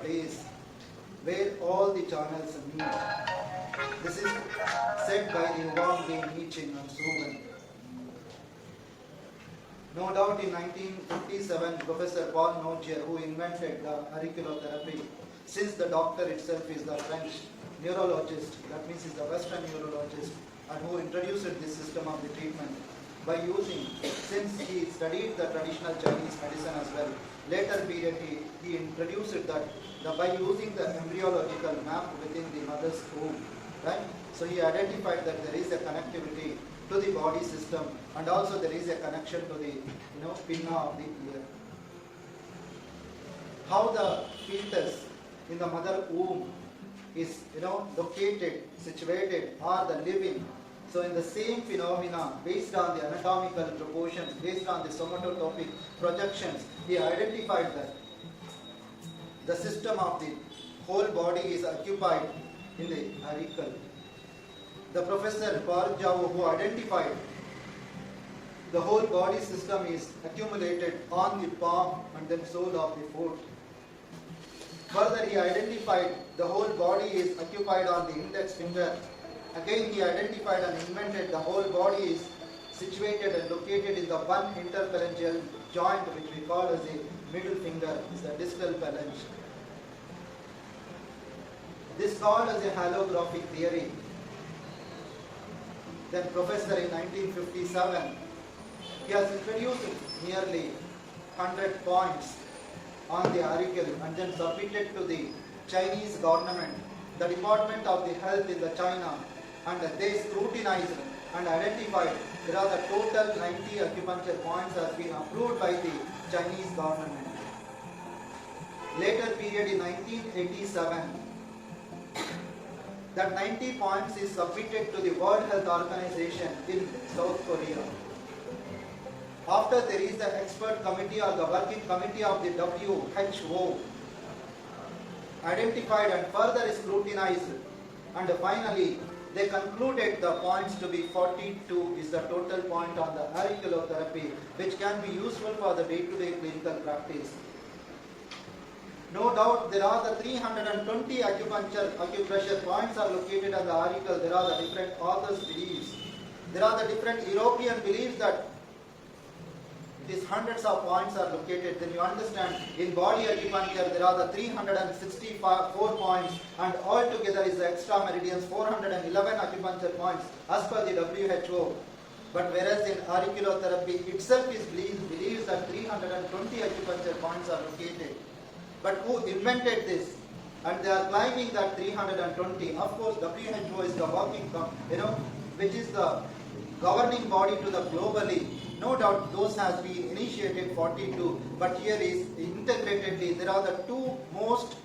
base where all the channels meet. This is said by the Wang Wei, Niching and Suven. No doubt in 1957, Professor Paul Nogier, who invented the auriculotherapy, since the doctor itself is the French neurologist, that means he's the Western neurologist, and who introduced this system of the treatment by using, since he studied the traditional Chinese medicine as well, later period he introduced that by using the embryological map within the mother's womb, right? So he identified that there is a connectivity to the body system, and also there is a connection to the pinna of the ear. How the fetus in the mother womb is located, situated, or the living. So in the same phenomena, based on the anatomical proportions, based on the somatotopic projections, he identified that the system of the whole body is occupied in the auricle. The Professor Park Jao, who identified the whole body system is accumulated on the palm and then sole of the foot. Further, he identified the whole body is occupied on the index finger. Again, he identified and invented the whole body is situated and located in the one interphalangeal joint, which we call as the middle finger, is the distal phalange. This is called as a holographic theory. Then Professor in 1957, he has introduced nearly 100 points on the auricle and then submitted to the Chinese government, the Department of the Health in the China, and they scrutinized and identified there are the total 90 acupuncture points has been approved by the Chinese government. Later period in 1987, that 90 points is submitted to the World Health Organization in South Korea. After there is the expert committee or the working committee of the WHO identified and further scrutinized, and finally they concluded the points to be 42 is the total point on the auriculotherapy, which can be useful for the day-to-day clinical practice. No doubt there are the 320 acupressure points are located on the auricle. There are the different authors' beliefs. There are the different European beliefs that these hundreds of points are located. Then you understand in body acupuncture there are the 364 points, and altogether is the extra meridians 411 acupuncture points as per the WHO. But whereas in auriculotherapy itself is believes that 320 acupuncture points are located. But who invented this? And they are claiming that 320. Of course, WHO is the working, which is the governing body to the globally. No doubt those has been initiated 42. But here is integratedly there are the two most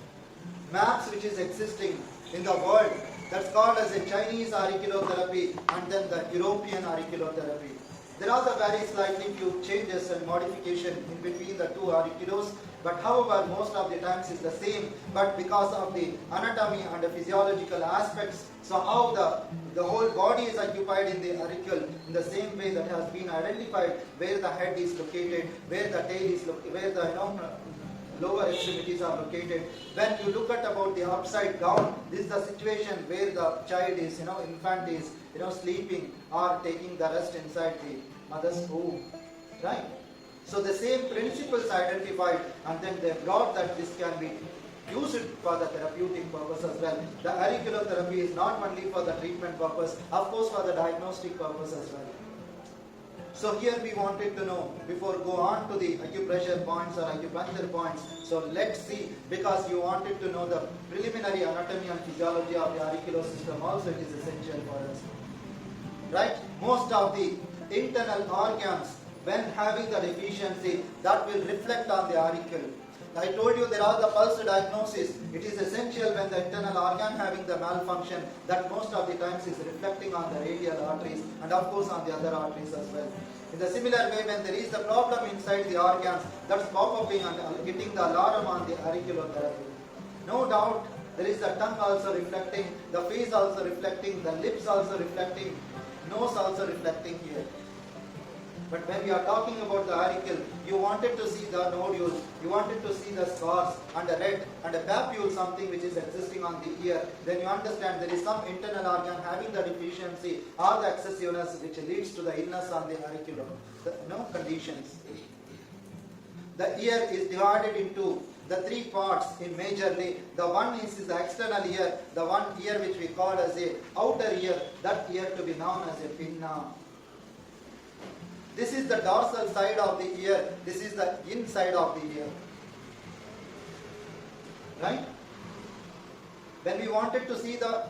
maps which is existing in the world. That's called as a Chinese auriculotherapy and then the European auriculotherapy. There are the very slightly few changes and modification in between the two auriculos, but however most of the times is the same, but because of the anatomy and the physiological aspects, so how the whole body is occupied in the auricle in the same way that has been identified where the head is located, where the tail is located, where the lower extremities are located. When you look at about the upside down, this is the situation where the child is, infant is, sleeping or taking the rest inside the mother's womb, right? So the same principles identified, and then they brought that this can be used for the therapeutic purpose as well. The auriculotherapy is not only for the treatment purpose, of course for the diagnostic purpose as well. So here we wanted to know, before go on to the acupressure points or acupuncture points, so let's see, because you wanted to know the preliminary anatomy and physiology of the auricular system also, it is essential for us. Right? Most of the internal organs, when having the deficiency, that will reflect on the auricle. I told you there are the pulse diagnosis. It is essential when the internal organ having the malfunction, that most of the times is reflecting on the radial arteries and of course on the other arteries as well. In the similar way, when there is the problem inside the organs, that's pop-upping and getting the alarm on the auriculotherapy. No doubt there is the tongue also reflecting, the face also reflecting, the lips also reflecting, nose also reflecting here. But when we are talking about the auricle, you wanted to see the nodules, you wanted to see the scars and a red and a papule, something which is existing on the ear. Then you understand there is some internal organ having the deficiency or the excessiveness which leads to the illness on the auricular conditions. The ear is divided into the three parts in majorly. The one is the external ear, the one ear which we call as a outer ear, that ear to be known as a pinna. This is the dorsal side of the ear, this is the inside of the ear. Right? When we wanted to see the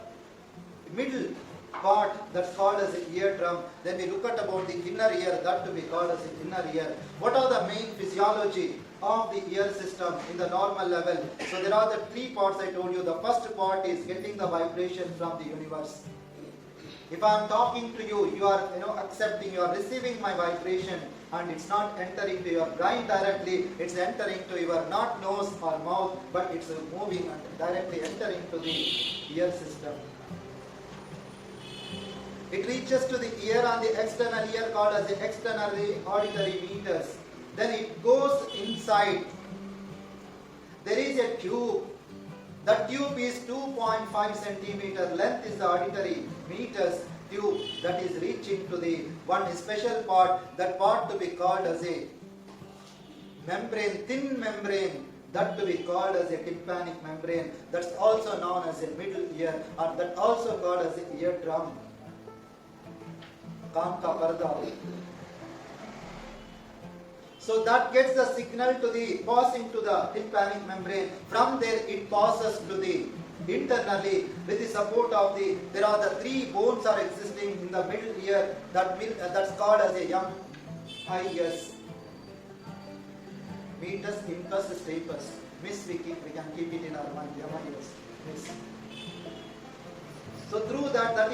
middle part, that's called as the eardrum, then we look at about the inner ear, that to be called as the inner ear. What are the main physiology of the ear system in the normal level? So there are the three parts I told you. The first part is getting the vibration from the universe. If I am talking to you, you are accepting, you are receiving my vibration, and it's not entering to your brain directly, it's entering to your not nose or mouth, but it's moving and directly entering to the ear system. It reaches to the ear on the external ear called as the externally auditory meters. Then it goes inside. There is a tube. The tube is 2.5 centimeter length is the auditory meters tube that is reaching to the one special part, that part to be called as a membrane, thin membrane, that to be called as a tympanic membrane, that's also known as a middle ear, or that also called as the eardrum. Kaan ka parda. So that gets the signal to the passing to the tympanic membrane. From there it passes to the internally with the support of the, there are the three bones are existing in the middle ear, that's called as a MIS. Meatus, incus, stapes. Miss we can keep it in our mind. MIS. Miss. So through that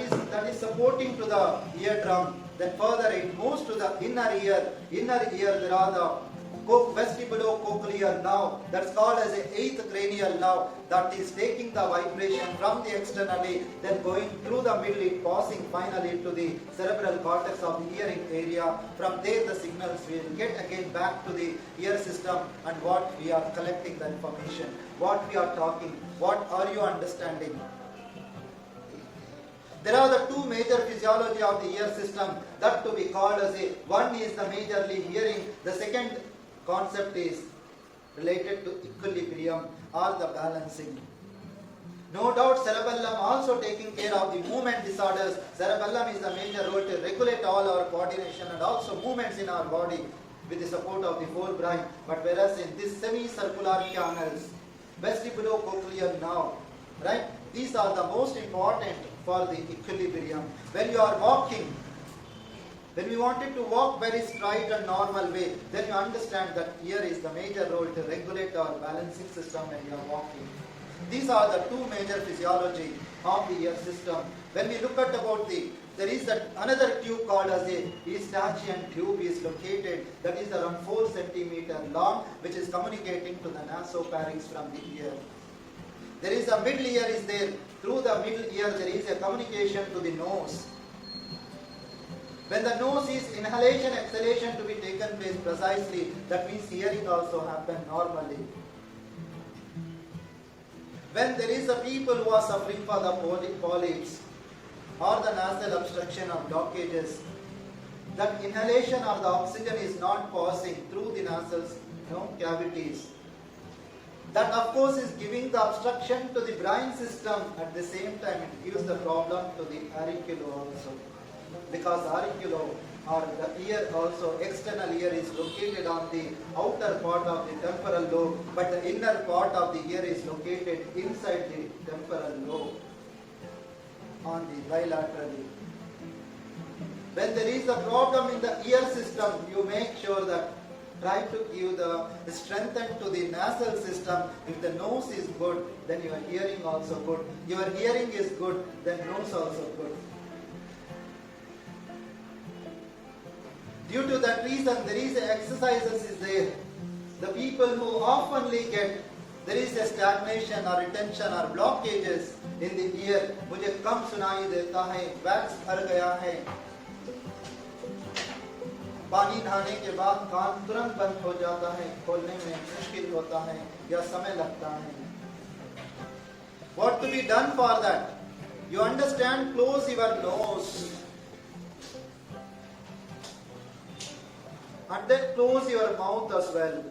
is supporting to the eardrum. Then further it moves to the inner ear. Inner ear there are the vestibulocochlear nerve, that's called as the 8th cranial nerve, that is taking the vibration from the externally, then going through the middle, it passing finally to the cerebral cortex of the hearing area. From there the signals will get again back to the ear system, and what we are collecting the information, what we are talking, what are you understanding. There are the two major physiology of the ear system, that to be called as a, one is the majorly hearing, the second concept is related to equilibrium or the balancing. No doubt cerebellum also taking care of the movement disorders. Cerebellum is the major role to regulate all our coordination and also movements in our body with the support of the forebrain. But whereas in this semicircular canals, vestibulocochlear nerve, right? These are the most important for the equilibrium. When you are walking, when we wanted to walk very straight and normal way, then you understand that ear is the major role to regulate our balancing system when you are walking. These are the two major physiology of the ear system. When we look at about there is another tube called as a Eustachian tube is located, that is around 4 centimeter long, which is communicating to the nasopharynx from the ear. There is a middle ear is there. Through the middle ear there is a communication to the nose. When the nose is inhalation, exhalation to be taken place precisely, that means hearing also happen normally. When there is a people who are suffering for the polyps or the nasal obstruction or blockages, that inhalation or the oxygen is not passing through the nasal cavities. That of course is giving the obstruction to the brain system. At the same time it gives the problem to the auriculo also. Because auriculo or the ear also, external ear is located on the outer part of the temporal lobe, but the inner part of the ear is located inside the temporal lobe on the bilaterally. When there is a problem in the ear system, you make sure that try to give the strengthen to the nasal system. If the nose is good, then your hearing also good. Your hearing is good, then nose also good. Due to that reason, there is exercises is there. The people who oftenly get, there is a stagnation or retention or blockages in the ear. मुझे कम सुनाई देता है, wax भर गया है. पानी नहाने के बाद कान तुरंत बंद हो जाता है, खोलने में मुश्किल होता है या समय लगता है. What to be done for that? You understand, close your nose and then close your mouth as well,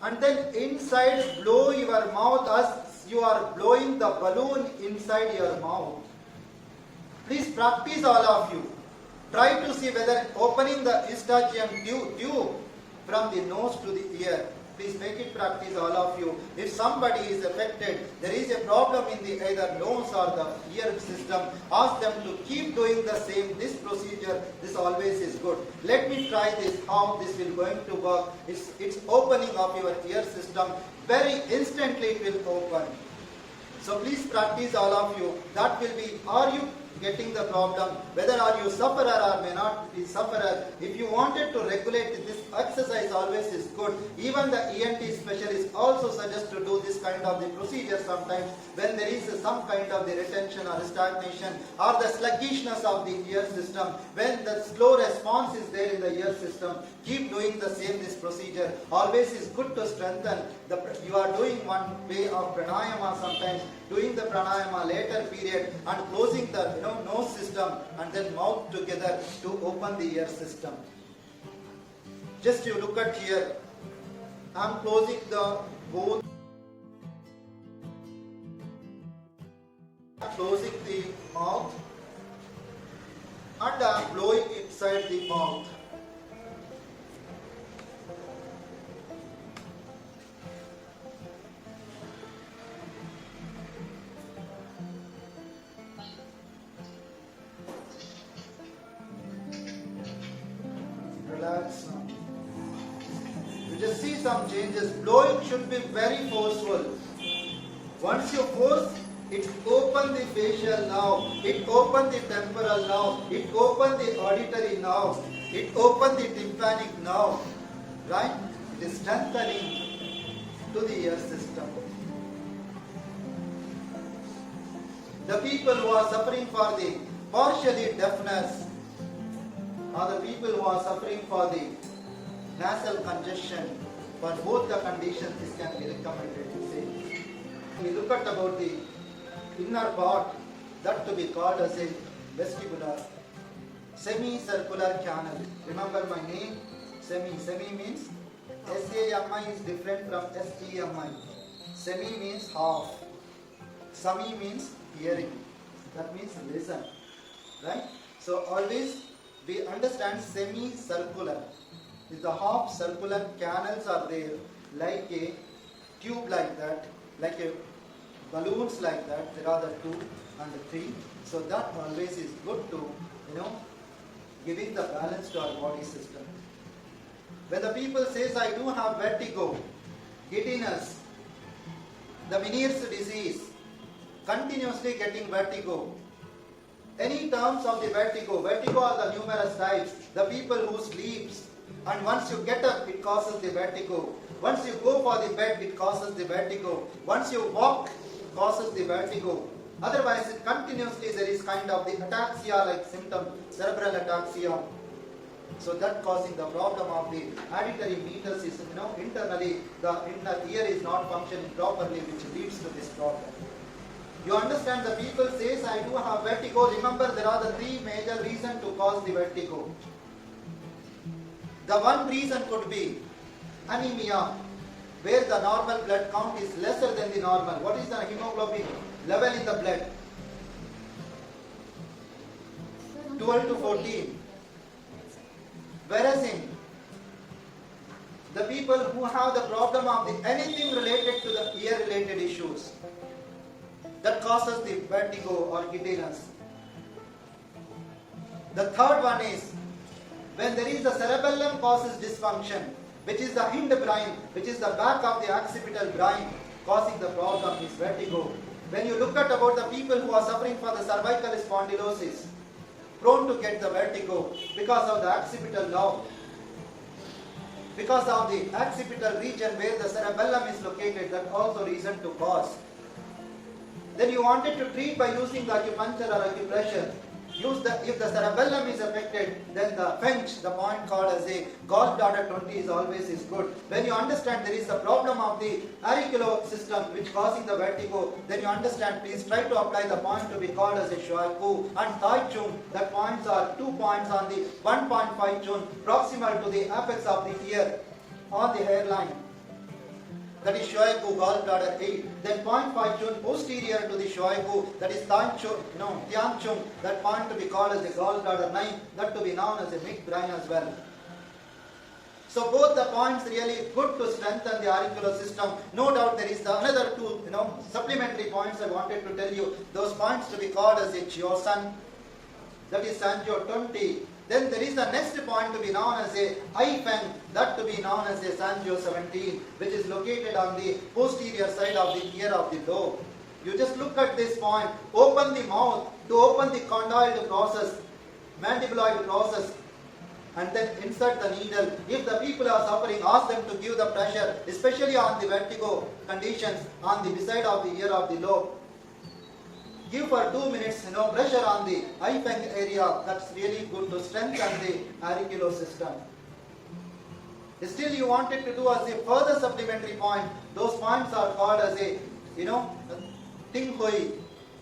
and then inside blow your mouth as you are blowing the balloon inside your mouth. Please practice, all of you. Try to see whether opening the eustachian tube from the nose to the ear. Please make it practice, all of you. If somebody is affected, there is a problem in the either nose or the ear system, ask them to keep doing the same. This procedure, this always is good. Let me try this, how this will going to work. It's opening of your ear system. Very instantly it will open. So please practice, all of you. That will be, are you getting the problem? Whether are you sufferer or may not be sufferer. If you wanted to regulate, this exercise always is good. Even the ENT specialist also suggest to do this kind of the procedure sometimes when there is some kind of the retention or stagnation or the sluggishness of the ear system. When the slow response is there in the ear system, keep doing the same this procedure. Always is good to strengthen. You are doing one way of pranayama sometimes, doing the pranayama later period and closing the nose system and then mouth together to open the ear system. Just you look at here. I am closing the both, closing the mouth and I am blowing inside the mouth. Relax now. You just see some changes. Blowing should be very forceful. Once you force, it open the facial nerve, it open the temporal nerve, it open the auditory nerve, it open the tympanic nerve. Right? It is strengthening to the ear system. The people who are suffering for the partially deafness, or the people who are suffering for the nasal congestion, for both the conditions this can be recommended. We look at about the inner part, that to be called as a vestibular semicircular canal. Remember my name, semi. Semi means S-A-M-I is different from S-E-M-I. Semi means half. Sami means hearing. That means listen. Right? So always we understand semicircular. If the half circular canals are there, like a tube like that, like a balloons like that, there are the 2 and the 3. So that always is good to, giving the balance to our body system. When the people says, I do have vertigo, giddiness, the Meniere's disease, continuously getting vertigo, any terms of the vertigo are the numerous types. The people who sleeps and once you get up, it causes the vertigo. Once you go for the bed, it causes the vertigo. Once you walk, causes the vertigo. Otherwise, continuously there is kind of the ataxia-like symptom, cerebral ataxia. So that causing the problem of the auditory meters is, internally the inner ear is not functioning properly, which leads to this problem. You understand, the people says, I do have vertigo. Remember, there are the 3 major reasons to cause the vertigo. The one reason could be anemia, where the normal blood count is lesser than the normal. What is the hemoglobin level in the blood? 12 to 14. Whereas in the people who have the problem of anything related to the ear related issues, that causes the vertigo or giddiness. The third one is when there is the cerebellum causes dysfunction, which is the hindbrain, which is the back of the occipital brain, causing the problem is vertigo. When you look at about the people who are suffering for the cervical spondylosis, prone to get the vertigo because of the occipital nerve, because of the occipital region where the cerebellum is located, that also reason to cause. Then you wanted to treat by using the acupuncture or acupressure. if the cerebellum is affected, then the French, the point called as a gallbladder 20 is always is good. When you understand there is a problem of the auricular system which causing the vertigo, then you understand, please try to apply the point to be called as a Shuaiku and Tai Chung. The points are 2 points on the 1.5 Chun proximal to the apex of the ear on the hairline. That is Shuaiku gallbladder 8. Then 0.5 Chun posterior to the Shuaiku, that is Tian Chung, that point to be called as the gallbladder 9, that to be known as a midbrain as well. So both the points really good to strengthen the auricular system. No doubt there is another two supplementary points I wanted to tell you. Those points to be called as a Chiosan, that is Sanjo 20. Then there is the next point to be known as a Aifeng, that to be known as a Sanjo 17, which is located on the posterior side of the ear of the dog. You just look at this point, open the mouth to open the condylar process, mandibuloid process, and then insert the needle. If the people are suffering, ask them to give the pressure, especially on the vertigo conditions on the beside of the ear of the lobe. Give for 2 minutes, pressure on the Aifeng area. That's really good to strengthen the auricular system. Still, you wanted to do as a further supplementary point. Those points are called as a, Ting Hui,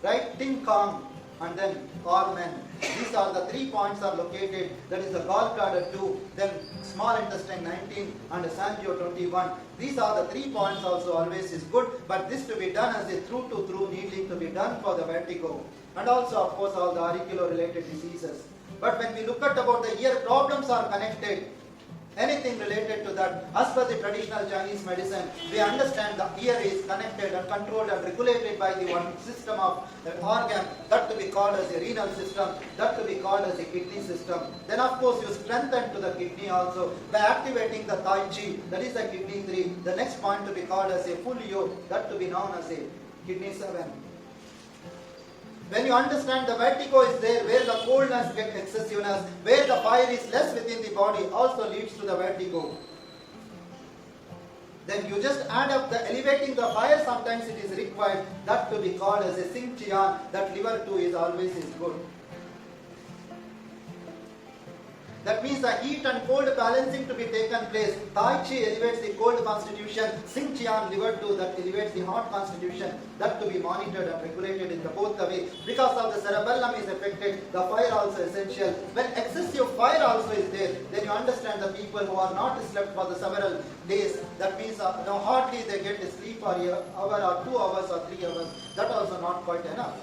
right? Ting Kong, and then Ormen. These are the 3 points are located. That is the gallbladder 2, then small intestine 19, and Sanjo 21. These are the 3 points also always is good, but this to be done as a through needling to be done for the vertigo, and also of course all the auricular related diseases. But when we look at about the ear problems are connected, anything related to that, as per the traditional Chinese medicine, we understand the ear is connected and controlled and regulated by the one system of organ, that to be called as a renal system, that to be called as a kidney system. Then of course you strengthen to the kidney also by activating the Tai Chi, that is the kidney 3. The next point to be called as a full yoke, that to be known as a kidney 7. When you understand the vertigo is there, where the coldness gets excessiveness, where the fire is less within the body, also leads to the vertigo. Then you just add up the elevating the fire, sometimes it is required, that to be called as a Xing Qian, that liver 2 is always is good. That means the heat and cold balancing to be taken place. Tai Chi elevates the cold constitution. Xing Qian liver 2 that elevates the hot constitution. That to be monitored and regulated in the both the way. Because of the cerebellum is affected, the fire also essential. When excessive fire also is there, then you understand the people who are not slept for the several days. That means hardly they get sleep for an hour or 2 hours or 3 hours. That also not quite enough.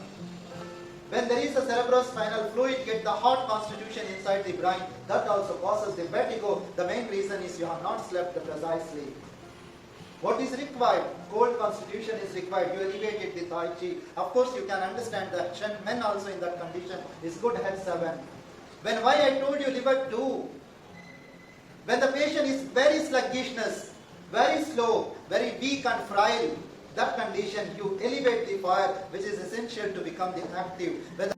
When there is a cerebrospinal fluid, get the hot constitution inside the brain, that also causes the vertigo. The main reason is you have not slept precisely. What is required? Cold constitution is required. You elevated the Tai Chi. Of course, you can understand that men also in that condition is good head 7. When why I told you liver 2? When the patient is very sluggishness, very slow, very weak and frail, that condition you elevate the fire, which is essential to become the active. When